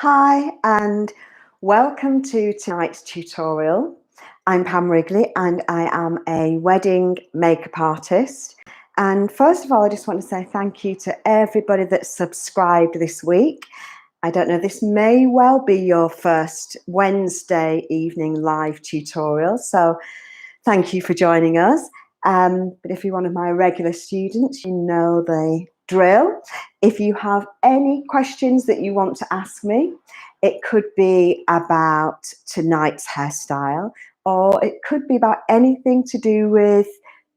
Hi and welcome to tonight's tutorial. I'm Pam Wrigley and I am a wedding makeup artist. And first of all, I just want to say thank you to everybody that subscribed this week. I don't know, this may well be your first Wednesday evening live tutorial, so thank you for joining us. But if you're one of my regular students, you know the drill. If you have any questions that you want to ask me, it could be about tonight's hairstyle, or it could be about anything to do with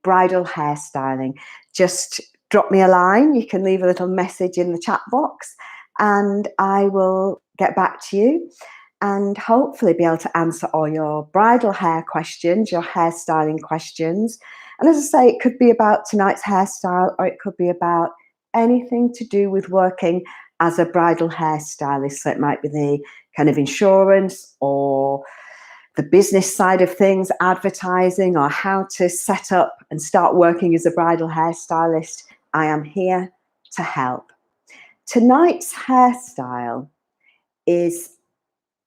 bridal hairstyling. Just drop me a line. You can leave a little message in the chat box and I will get back to you and hopefully be able to answer all your bridal hair questions, your hairstyling questions. And as I say, it could be about tonight's hairstyle, or it could be about anything to do with working as a bridal hairstylist. So it might be the kind of insurance or the business side of things, advertising, or how to set up and start working as a bridal hairstylist. I am here to help. Tonight's hairstyle is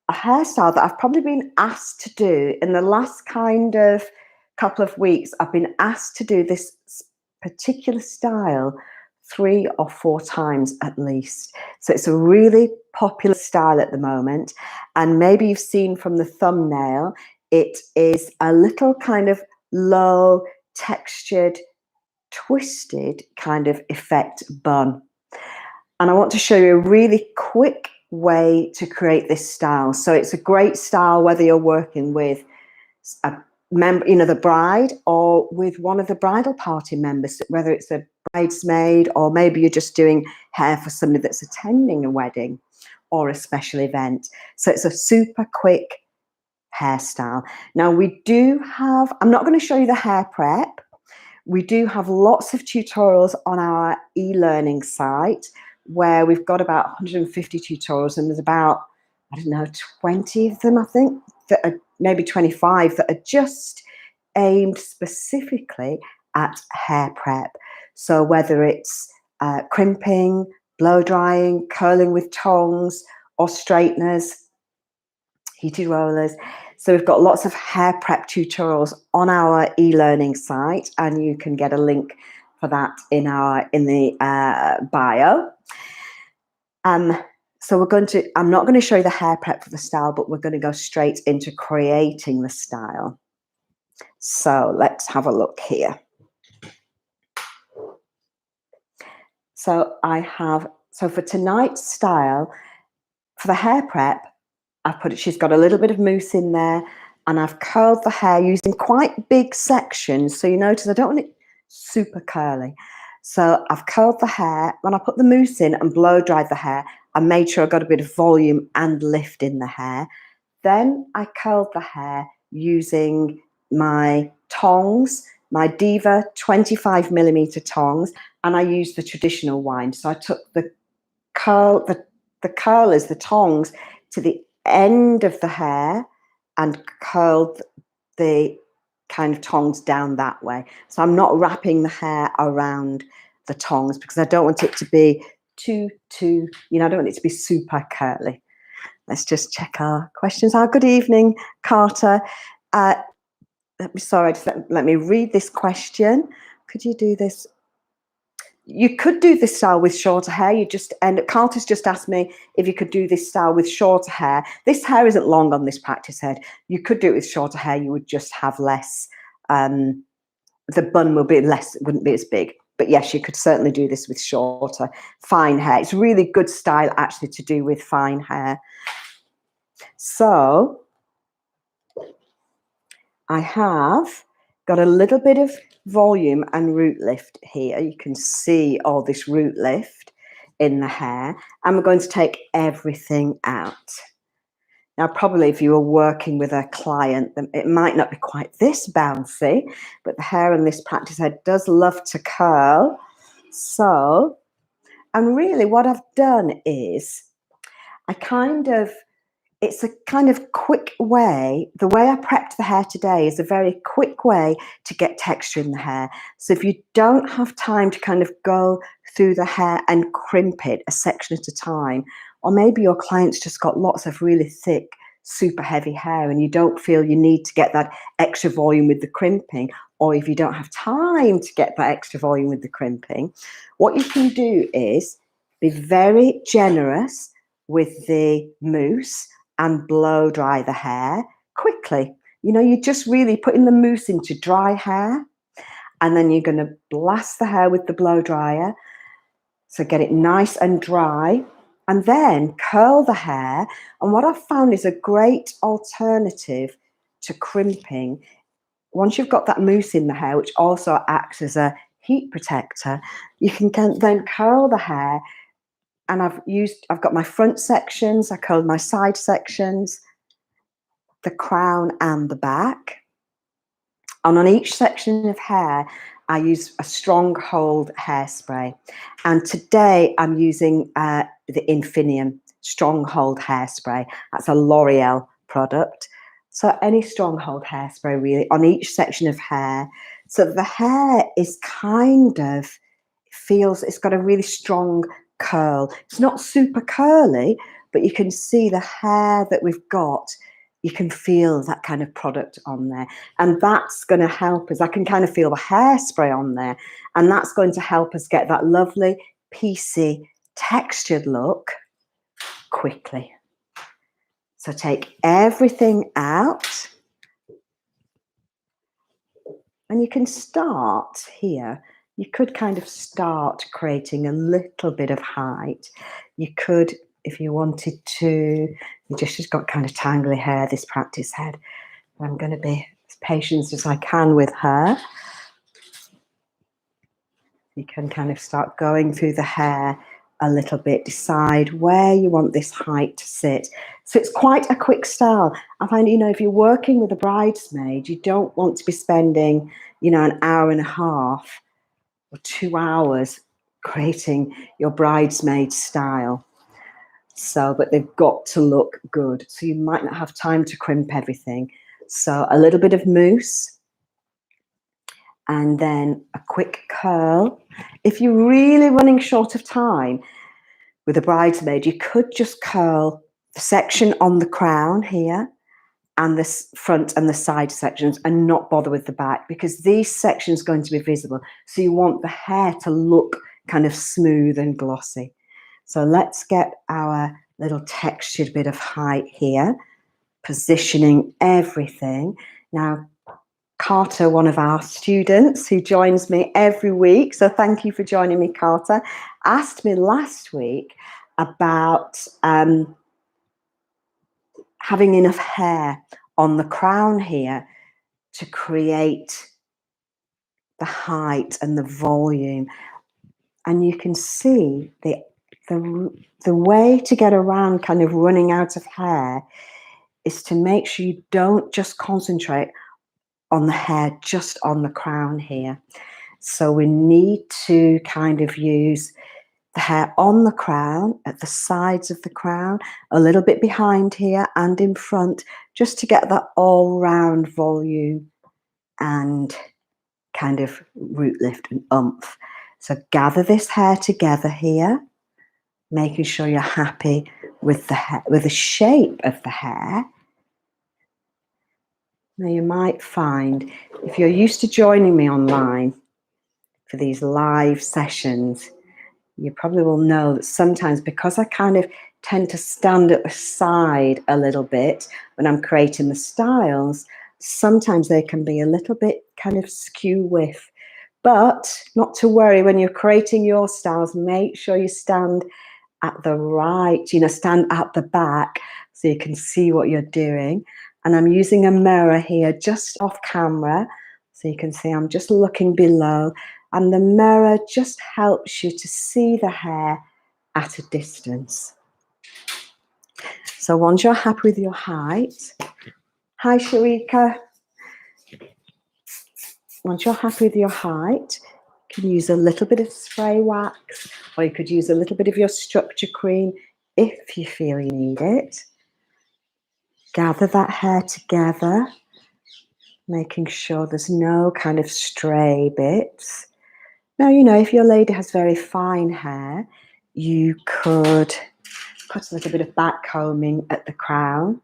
a hairstyle that I've probably been asked to do in the last kind of couple of weeks. I've been asked to do this particular style 3 or 4 times at least. So it's a really popular style at the moment. And maybe you've seen from the thumbnail, it is a little kind of low textured, twisted kind of effect bun. And I want to show you a really quick way to create this style. So it's a great style whether you're working with a member, the bride, or with one of the bridal party members, whether it's a bridesmaid or maybe you're just doing hair for somebody that's attending a wedding or a special event. So it's a super quick hairstyle. Now we do have, I'm not going to show you the hair prep. We do have lots of tutorials on our e-learning site where we've got about 150 tutorials, and there's about, 20 of them, I think, that are maybe 25 that are just aimed specifically at hair prep. So whether it's crimping, blow drying, curling with tongs, or straighteners, heated rollers. So we've got lots of hair prep tutorials on our e-learning site, and you can get a link for that in the bio. So I'm not going to show you the hair prep for the style, but we're going to go straight into creating the style. So let's have a look here. So for tonight's style, for the hair prep, she's got a little bit of mousse in there, and I've curled the hair using quite big sections. So you notice I don't want it super curly. So I've curled the hair. When I put the mousse in and blow dried the hair, I made sure I got a bit of volume and lift in the hair. Then I curled the hair using my tongs, my Diva 25mm tongs, and I used the traditional wind. So I took the curlers, the tongs, to the end of the hair and curled the kind of tongs down that way. So I'm not wrapping the hair around the tongs because I don't want it to be too, I don't want it to be super curly. Let's just check our questions. Good evening, Carter. Let me read this question. Could you do this? You could do this style with shorter hair. And Carter's just asked me if you could do this style with shorter hair. This hair isn't long on this practice head. You could do it with shorter hair. You would just have less. The bun will be less. It wouldn't be as big. But yes, you could certainly do this with shorter, fine hair. It's really good style actually to do with fine hair. So I have got a little bit of volume and root lift here. You can see all this root lift in the hair, and we're going to take everything out. Now, probably if you were working with a client, then it might not be quite this bouncy, but the hair in this practice head does love to curl. So, and really what I've done is it's a kind of quick way. The way I prepped the hair today is a very quick way to get texture in the hair. So if you don't have time to kind of go through the hair and crimp it a section at a time, Or maybe your client's just got lots of really thick, super heavy hair and you don't feel you need to get that extra volume with the crimping, or if you don't have time to get that extra volume with the crimping, what you can do is be very generous with the mousse and blow dry the hair quickly. You know, you're just really putting the mousse into dry hair, and then you're going to blast the hair with the blow dryer. So get it nice and dry, and then curl the hair. And what I've found is a great alternative to crimping. Once you've got that mousse in the hair, which also acts as a heat protector, you can then curl the hair. And I've got my front sections, I curled my side sections, the crown and the back. And on each section of hair, I use a strong hold hairspray. And today I'm using the Infinium Stronghold hairspray. That's a L'Oreal product. So any stronghold hairspray really on each section of hair. So the hair is kind of, feels, it's got a really strong curl. It's not super curly, but you can see the hair that we've got. You can feel that kind of product on there. And that's going to help us. I can kind of feel the hairspray on there. And that's going to help us get that lovely, piecey, textured look quickly. So take everything out. And you can start here. You could kind of start creating a little bit of height. You could, if you wanted to, she's got kind of tangly hair, this practice head. I'm going to be as patient as I can with her. You can kind of start going through the hair a little bit, decide where you want this height to sit. So it's quite a quick style. I find, you know, if you're working with a bridesmaid, you don't want to be spending, you know, an hour and a half or 2 hours creating your bridesmaid style. So, but they've got to look good. So you might not have time to crimp everything. So a little bit of mousse and then a quick curl. If you're really running short of time with a bridesmaid, you could just curl the section on the crown here and the front and the side sections and not bother with the back, because these sections are going to be visible. So you want the hair to look kind of smooth and glossy. So let's get our little textured bit of height here, positioning everything. Now, Carter, one of our students who joins me every week, so thank you for joining me, Carter, asked me last week about having enough hair on the crown here to create the height and the volume. And you can see the way to get around kind of running out of hair is to make sure you don't just concentrate on the hair, just on the crown here. So we need to kind of use the hair on the crown, at the sides of the crown, a little bit behind here and in front, just to get that all-round volume and kind of root lift and oomph. So gather this hair together here, making sure you're happy with the hair, with the shape of the hair. Now you might find, if you're used to joining me online for these live sessions, you probably will know that sometimes, because I kind of tend to stand at the side a little bit when I'm creating the styles, sometimes they can be a little bit kind of skew with. But not to worry, when you're creating your styles, make sure you stand at the right, you know, stand at the back so you can see what you're doing. And I'm using a mirror here just off camera, so you can see I'm just looking below. And the mirror just helps you to see the hair at a distance. So once you're happy with your height, hi Sharika. Once you're happy with your height, you can use a little bit of spray wax, or you could use a little bit of your structure cream if you feel you need it. Gather that hair together, making sure there's no kind of stray bits. Now, you know, if your lady has very fine hair, you could put a little bit of back combing at the crown.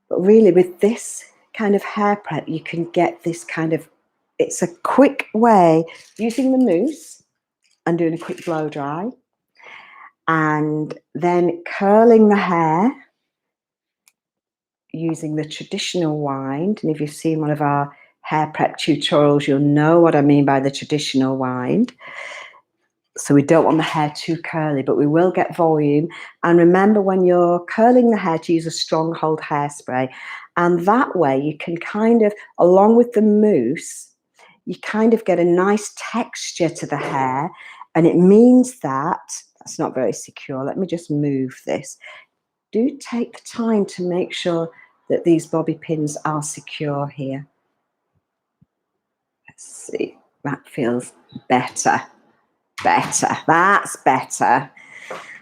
But really with this kind of hair prep, you can get this kind of, it's a quick way using the mousse and doing a quick blow dry and then curling the hair using the traditional wind. And if you've seen one of our hair prep tutorials, you'll know what I mean by the traditional wind. So we don't want the hair too curly, but we will get volume. And remember when you're curling the hair to use a strong hold hairspray. And that way you can kind of, along with the mousse, you kind of get a nice texture to the hair. And it means that, that's not very secure. Let me just move this. Do take the time to make sure that these bobby pins are secure here. Let's see, that feels better. That's better.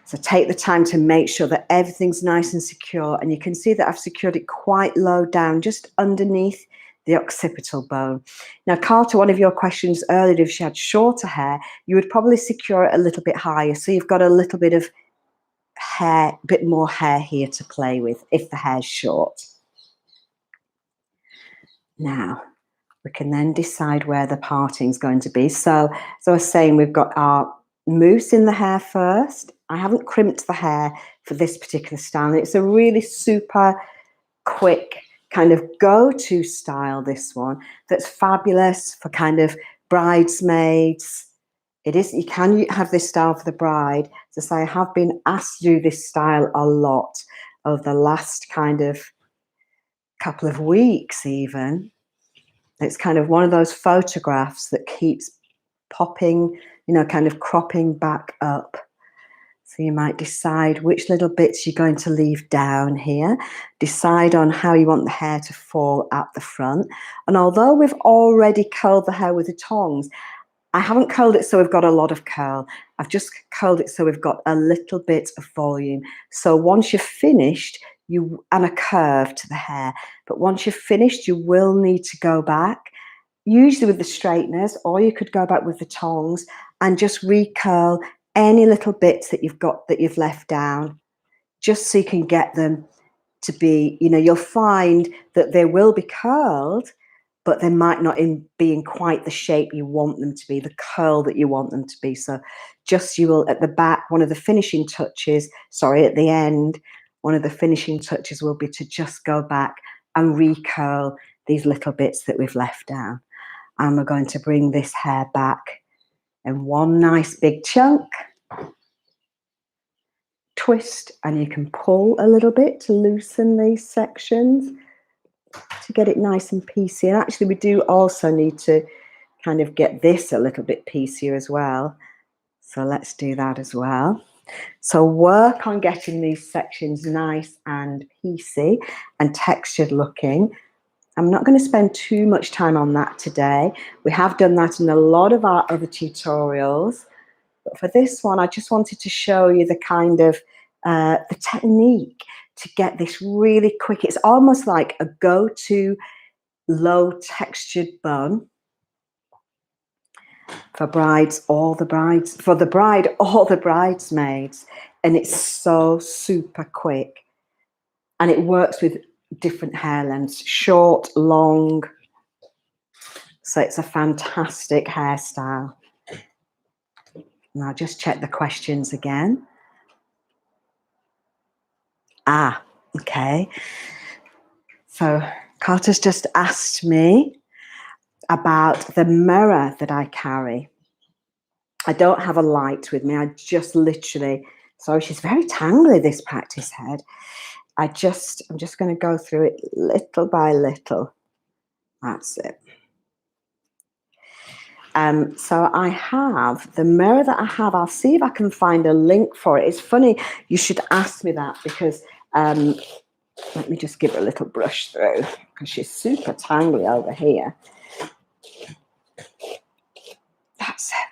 So take the time to make sure that everything's nice and secure, and you can see that I've secured it quite low down, just underneath the occipital bone. Now, Carter, one of your questions earlier, if she had shorter hair, you would probably secure it a little bit higher, so you've got a little bit of hair, a bit more hair here to play with if the hair's short. Now, we can then decide where the parting is going to be. So as I was saying, we've got our mousse in the hair first. I haven't crimped the hair for this particular style. It's a really super quick kind of go-to style, this one, that's fabulous for kind of bridesmaids. It is, you can have this style for the bride. As I say, I have been asked to do this style a lot over the last kind of couple of weeks even. It's kind of one of those photographs that keeps popping, you know, kind of cropping back up. So you might decide which little bits you're going to leave down here. Decide on how you want the hair to fall at the front. And although we've already curled the hair with the tongs, I haven't curled it so we've got a lot of curl. I've just curled it so we've got a little bit of volume. So once you're finished, and a curve to the hair, but once you've finished, you will need to go back, usually with the straighteners, or you could go back with the tongs and just recurl any little bits that you've got that you've left down, just so you can get them to be, you know, you'll find that they will be curled, but they might not be in quite the shape you want them to be, the curl that you want them to be. So just, you will, at the back, one of the finishing touches, sorry, at the end, one of the finishing touches will be to just go back and recurl these little bits that we've left down. And we're going to bring this hair back in one nice big chunk. Twist, and you can pull a little bit to loosen these sections to get it nice and piecey. And actually we do also need to kind of get this a little bit piecier as well. So let's do that as well. So work on getting these sections nice and piecey and textured looking. I'm not going to spend too much time on that today. We have done that in a lot of our other tutorials. But for this one, I just wanted to show you the kind of the technique to get this really quick. It's almost like a go-to low textured bun for brides, all the brides, for the bride, all the bridesmaids. And it's so super quick. And it works with different hair lengths, short, long. So it's a fantastic hairstyle. And I'll just check the questions again. Okay. So Carter's just asked me about the mirror that I carry. I don't have a light with me. I just literally, sorry, she's very tangly, this practice head. I'm just going to go through it little by little. That's it. So I have the mirror that I have. I'll see if I can find a link for it. It's funny you should ask me that, because let me just give her a little brush through, because she's super tangly over here. That's it.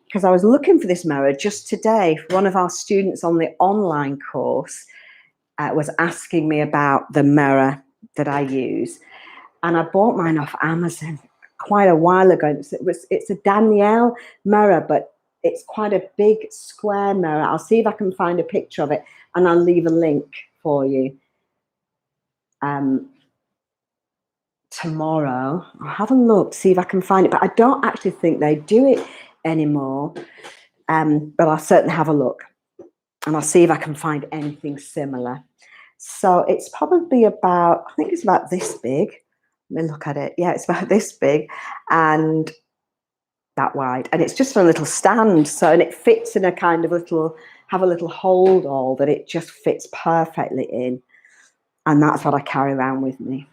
Because I was looking for this mirror just today. One of our students on the online course was asking me about the mirror that I use. And I bought mine off Amazon quite a while ago. It's a Danielle mirror, but it's quite a big square mirror. I'll see if I can find a picture of it, and I'll leave a link for you. Tomorrow, I'll have a look, see if I can find it, but I don't actually think they do it anymore. But I'll certainly have a look, and I'll see if I can find anything similar. So it's probably about, I think it's about this big. Let me look at it. Yeah, it's about this big and that wide. And it's just a little stand. So, and it fits in a kind of little, have a little hold all that it just fits perfectly in. And that's what I carry around with me.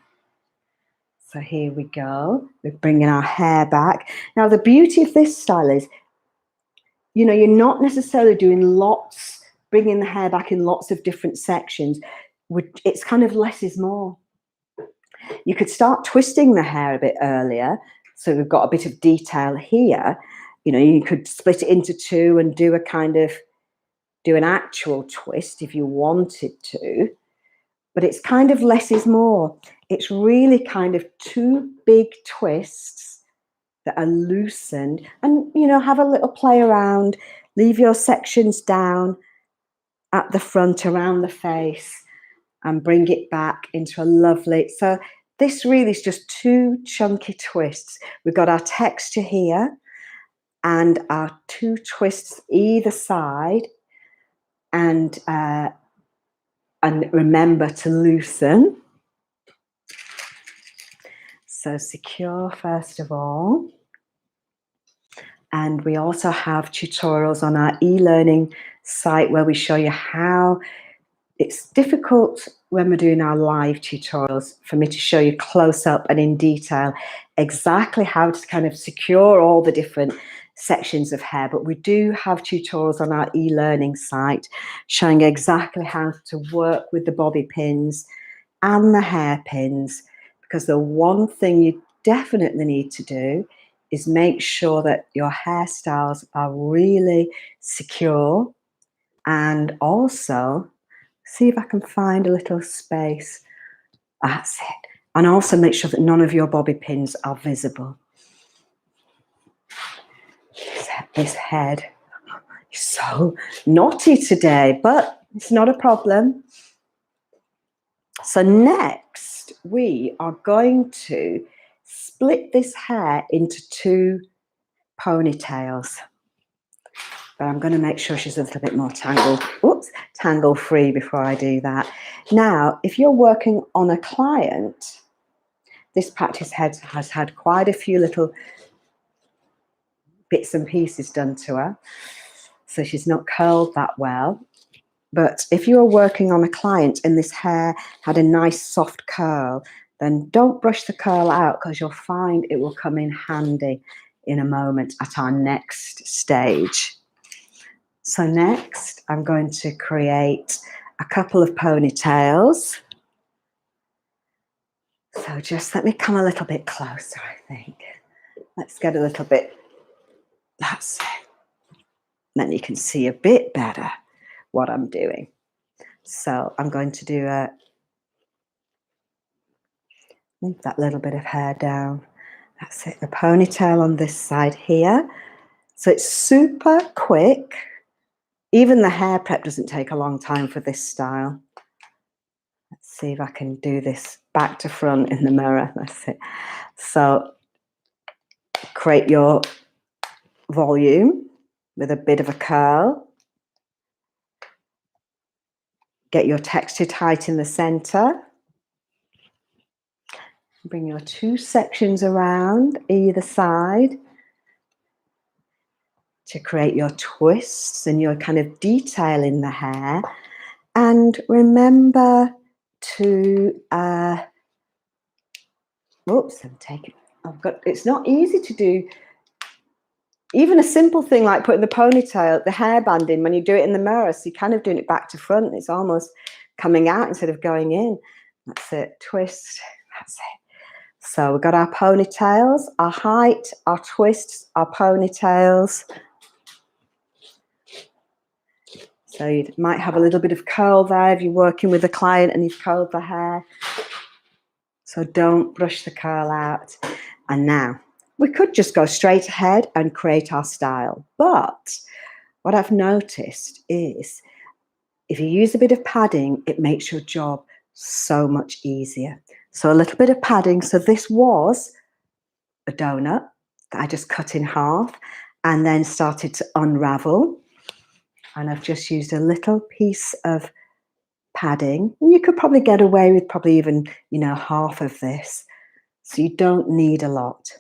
So here we go. We're bringing our hair back. Now, the beauty of this style is, you know, you're not necessarily doing lots, bringing the hair back in lots of different sections. It's kind of less is more. You could start twisting the hair a bit earlier. So we've got a bit of detail here. You know, you could split it into two and do a kind of, do an actual twist if you wanted to. But it's kind of less is more. It's really kind of two big twists that are loosened, and, you know, have a little play around, leave your sections down at the front around the face and bring it back into a lovely, so this really is just two chunky twists. We've got our texture here and our two twists either side, and remember to loosen. So secure first of all. And we also have tutorials on our e-learning site where we show you how. It's difficult when we're doing our live tutorials for me to show you close up and in detail exactly how to kind of secure all the different sections of hair, but we do have tutorials on our e-learning site showing exactly how to work with the bobby pins and the hairpins, because the one thing you definitely need to do is make sure that your hairstyles are really secure, and also see if I can find a little space. That's it. And also make sure that none of your bobby pins are visible. This head is so naughty today, but it's not a problem. So next, we are going to split this hair into two ponytails. But I'm going to make sure she's a little bit more tangle free before I do that. Now, if you're working on a client, this practice has had quite a few little bits and pieces done to her, so she's not curled that well. But if you are working on a client and this hair had a nice soft curl, then don't brush the curl out, because you'll find it will come in handy in a moment at our next stage. So next, I'm going to create a couple of ponytails. So just let me come a little bit closer, I think. Let's get a little bit, that's it. Then you can see a bit better what I'm doing. So I'm going to do move that little bit of hair down. That's it, the ponytail on this side here. So it's super quick. Even the hair prep doesn't take a long time for this style. Let's see if I can do this back to front in the mirror. That's it. So create your volume with a bit of a curl. Get your texture tight in the center. Bring your two sections around either side to create your twists and your kind of detail in the hair. And remember to, it's not easy to do even a simple thing like putting the ponytail, the hairband in when you do it in the mirror. So you're kind of doing it back to front. It's almost coming out instead of going in. That's it, twist, that's it. So we've got our ponytails, our height, our twists, our ponytails. So you might have a little bit of curl there if you're working with a client and you've curled the hair. So don't brush the curl out. And now we could just go straight ahead and create our style. But what I've noticed is if you use a bit of padding, it makes your job so much easier. So a little bit of padding. So this was a donut that I just cut in half and then started to unravel. And I've just used a little piece of padding. You could probably get away with probably even, half of this. So you don't need a lot.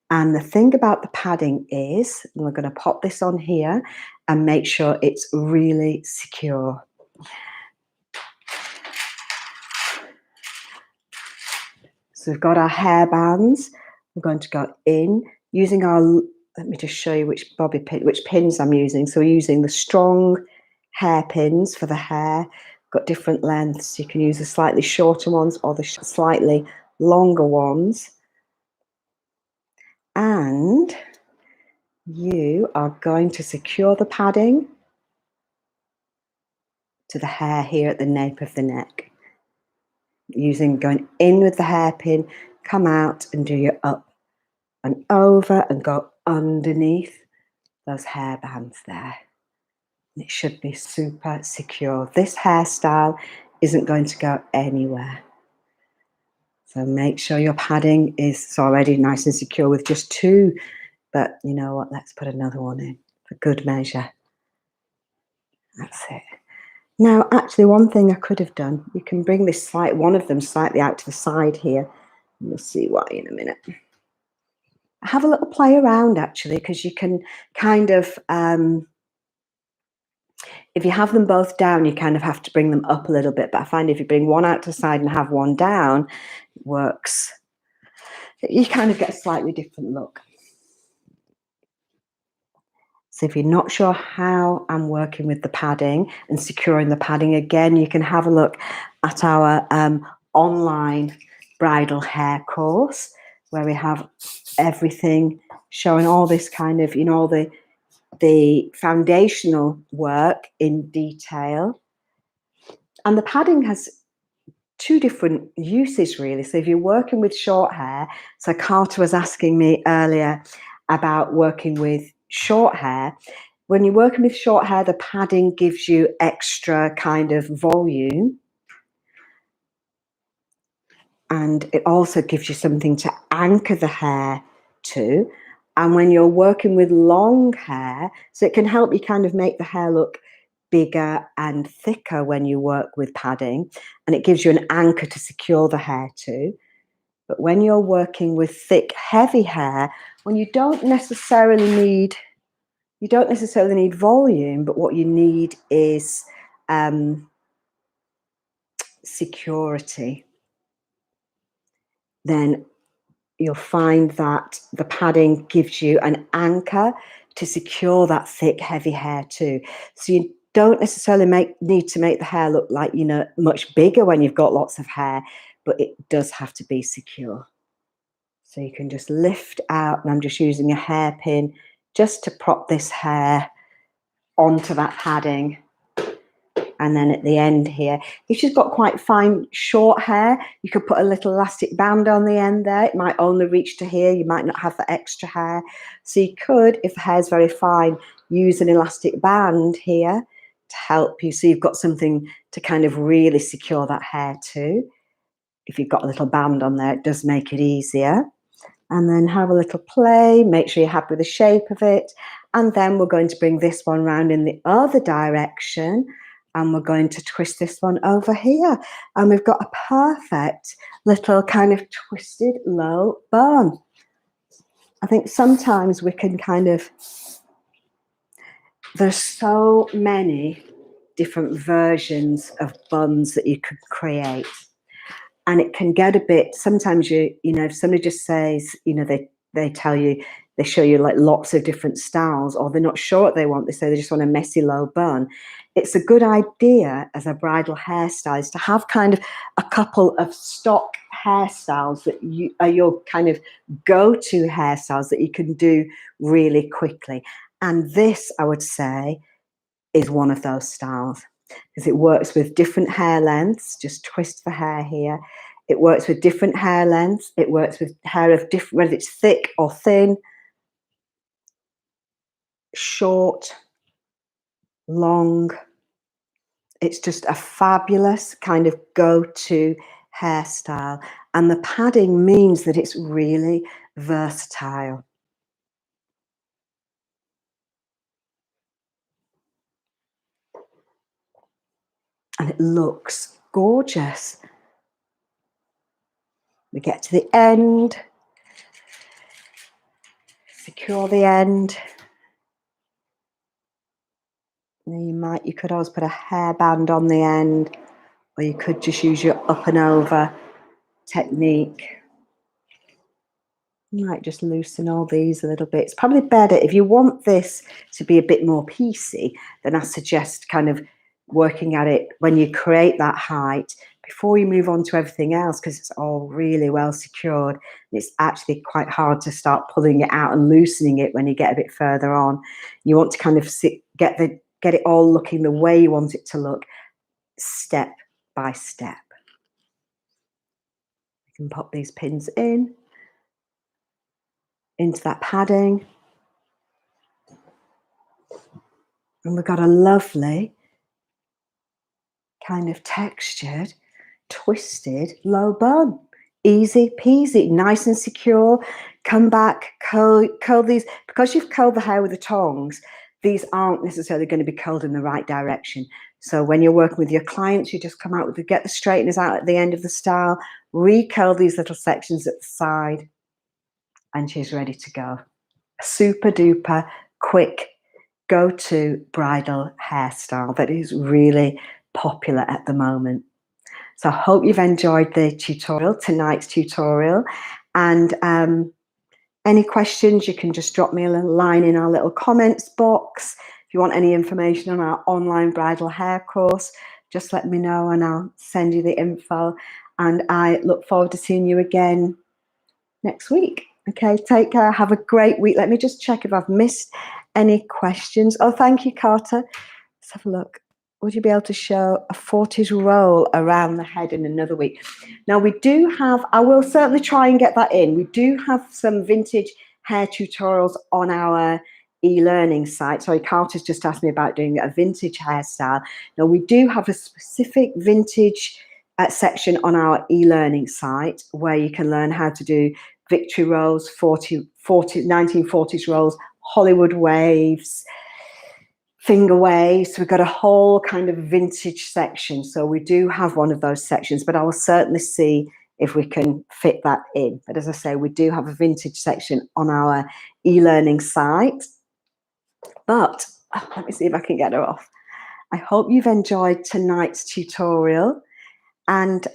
And the thing about the padding is, we're going to pop this on here and make sure it's really secure. So we've got our hair bands. We're going to go in using our, let me just show you which pins I'm using. So we're using the strong hair pins for the hair. Got different lengths. You can use the slightly shorter ones or the slightly longer ones. And you are going to secure the padding to the hair here at the nape of the neck. Going in with the hairpin, come out and do your up and over and go underneath those hair bands there. It should be super secure. This hairstyle isn't going to go anywhere. So make sure your padding is already nice and secure with just two. But you know what? Let's put another one in for good measure. That's it. Now, actually, one thing I could have done, you can bring this one of them slightly out to the side here. You'll see why in a minute. Have a little play around, actually, because you can kind of, if you have them both down, you kind of have to bring them up a little bit. But I find if you bring one out to the side and have one down, it works. You kind of get a slightly different look. So if you're not sure how I'm working with the padding and securing the padding, again, you can have a look at our online bridal hair course where we have everything showing all this kind of, the foundational work in detail. And the padding has two different uses, really. So if you're working with short hair, so Carter was asking me earlier about working with short hair. When you're working with short hair, the padding gives you extra kind of volume. And it also gives you something to anchor the hair to. And when you're working with long hair, so it can help you kind of make the hair look bigger and thicker when you work with padding. And it gives you an anchor to secure the hair to. But when you're working with thick, heavy hair, when you don't necessarily need volume, but what you need is security, then you'll find that the padding gives you an anchor to secure that thick, heavy hair too. So you don't necessarily need to make the hair look like, much bigger when you've got lots of hair, but it does have to be secure. So you can just lift out, and I'm just using a hairpin just to prop this hair onto that padding. And then at the end here, if you've got quite fine short hair, you could put a little elastic band on the end there. It might only reach to here. You might not have the extra hair. So you could, if the hair's very fine, use an elastic band here to help you. So you've got something to kind of really secure that hair too. If you've got a little band on there, it does make it easier. And then have a little play, make sure you're happy with the shape of it. And then we're going to bring this one round in the other direction. And we're going to twist this one over here. And we've got a perfect little kind of twisted low bun. I think sometimes we can there's so many different versions of buns that you could create. And it can get a bit, sometimes if somebody just says, they tell you, they show you like lots of different styles, or they're not sure what they want. They say they just want a messy low bun. It's a good idea as a bridal hairstylist to have kind of a couple of stock hairstyles that are your kind of go-to hairstyles that you can do really quickly. And this, I would say, is one of those styles because it works with different hair lengths. Just twist the hair here. It works with different hair lengths. It works with hair of different, whether it's thick or thin, short, long. It's just a fabulous kind of go-to hairstyle. And the padding means that it's really versatile. And it looks gorgeous. We get to the end, secure the end. You could always put a hairband on the end, or you could just use your up and over technique. You might just loosen all these a little bit. It's probably better if you want this to be a bit more piecey, then I suggest kind of working at it when you create that height before you move on to everything else, because it's all really well secured. It's actually quite hard to start pulling it out and loosening it when you get a bit further on. You want to kind of get it all looking the way you want it to look, step by step. You can pop these pins into that padding. And we've got a lovely kind of textured, twisted low bun. Easy peasy, nice and secure. Come back, curl these. Because you've curled the hair with the tongs, these aren't necessarily going to be curled in the right direction. So when you're working with your clients, you just come out with get the straighteners out at the end of the style, recurl these little sections at the side, and she's ready to go. Super duper quick go-to bridal hairstyle that is really popular at the moment. So I hope you've enjoyed the tutorial, tonight's tutorial. And any questions, you can just drop me a little line in our little comments box. If you want any information on our online bridal hair course, just let me know and I'll send you the info. And I look forward to seeing you again next week. Okay, take care. Have a great week. Let me just check if I've missed any questions. Oh, thank you, Carter. Let's have a look. Would you be able to show a 40s roll around the head in another week? Now we do have, I will certainly try and get that in. We do have some vintage hair tutorials on our e-learning site. Sorry, Carter's just asked me about doing a vintage hairstyle. Now we do have a specific vintage section on our e-learning site where you can learn how to do victory rolls, 1940s rolls, Hollywood waves, finger waves. We've got a whole kind of vintage section. So we do have one of those sections, but I will certainly see if we can fit that in. But as I say, we do have a vintage section on our e-learning site. But let me see if I can get her off. I hope you've enjoyed tonight's tutorial. And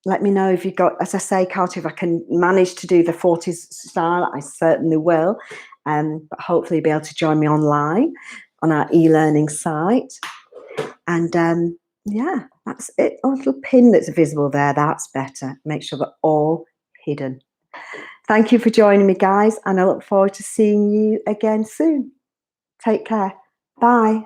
let me know if you've got, as I say, Carter, if I can manage to do the 40s style, I certainly will. But hopefully you'll be able to join me online on our e-learning site. And yeah, that's it. Oh, a little pin that's visible there, that's better. Make sure they're all hidden. Thank you for joining me, guys, and I look forward to seeing you again soon. Take care. Bye.